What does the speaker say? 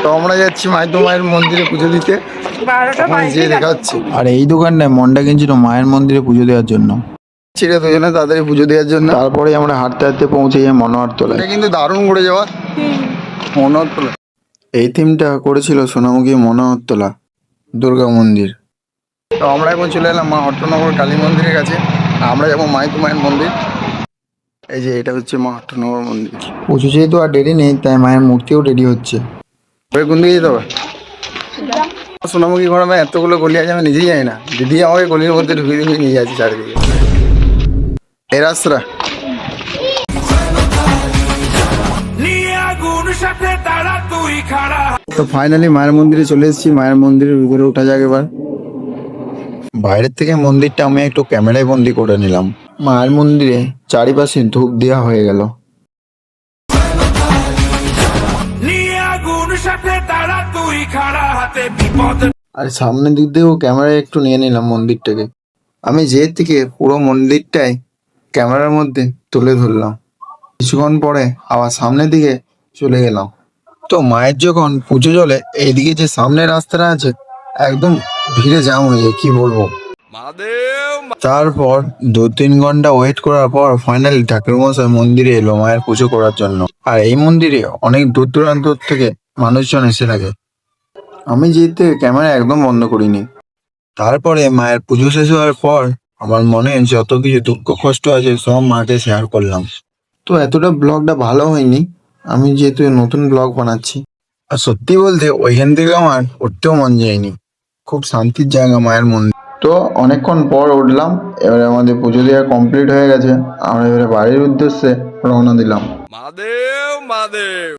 তো আমরা যাচ্ছি মাইতো মায়ের মন্দিরে পুজো দিতে, যেয়ে দেখা হচ্ছে। আর এই দোকানটায় মনটা কিনছিল মায়ের মন্দিরে পুজো দেওয়ার জন্য। ছেড়ে দুজনে তাড়াতাড়ি পুজো দেওয়ার জন্য। তারপরে আমরা হাঁটতে হাঁটতে পৌঁছে যাই মনোহর তলায়। এটা কিন্তু দারুণ করে যাওয়া মনোহর তোলা। এই থিমটা করেছিল সোনামুখী মনোহর তলা দুর্গা মন্দির। তো আমরা এখন চলে এলাম মা হট্টনগর কালী মন্দিরের কাছে। আমরা যাবো মাইতো মায়ের মন্দির। এই যে এটা হচ্ছে মা হট্টনগর মন্দির। পুজো যেহেতু আর দেরি নেই, তাই মায়ের মূর্তিও রেডি হচ্ছে। কোন দিকে যেতে হবে? সোনামুখী ঘোরাবে এতগুলো গলি আছে আমি নিজেই যাই না, দিদি আমাকে গলির মধ্যে ঢুকিয়ে ঢুকিয়ে নিয়ে যাচ্ছে চারিদিকে। এই রাস্তা তো ফাইনালি মায়ের মন্দিরে চলে এসেছি। মায়ের মন্দিরের ভিতরে ওঠা যাক এবার। বাইরের থেকে মন্দিরটা আমি একটু ক্যামেরায় বন্দি করে নিলাম। মায়ের মন্দিরে চারিপাশে ধূপ দেওয়া হয়ে গেল। আর সামনের দিক দিয়েও ক্যামেরায় একটু নিয়ে নিলাম মন্দিরটাকে। আমি যে থেকে পুরো মন্দিরটাই ক্যামেরার মধ্যে তুলে ধরলাম। কিছুক্ষণ পরে আবার সামনের দিকে চলে গেলাম। তো মায়ের যখন পুজো চলে, এইদিকে যে সামনের রাস্তাটা আছে একদম ভিড়ে জ্যাম হয়ে যায়, কি বলবো। তারপর 2-3 ঘন্টা ওয়েট করার পর ফাইনালি ঠাকুরমশাই মন্দিরে এলো মায়ের পুজো করার জন্য। আর এই মন্দিরে অনেক দূর দূরান্ত থেকে মানুষজন এসে থাকে। আমি যেতে ক্যামেরা একদম বন্ধ করিনি। তারপরে মায়ের পুজো শেষ হওয়ার পর আমার মনে যত কিছু দুঃখ কষ্ট আছে সব মাকে শেয়ার করলাম। তো এতটা ব্লগটা ভালো হয়নি, আমি যেহেতু নতুন ব্লগ বানাচ্ছি। আর সত্যি বলতে ওইখান থেকে আমার উঠতেও মন যায়নি। খুব শান্তির জায়গা মায়ের মন্দির। তো অনেকক্ষণ পর উঠলাম, এবারে আমাদের পুজো দেওয়া কমপ্লিট হয়ে গেছে। আমরা এবারে বাড়ির উদ্দেশ্যে রওনা দিলাম। মহাদেব মহাদেব।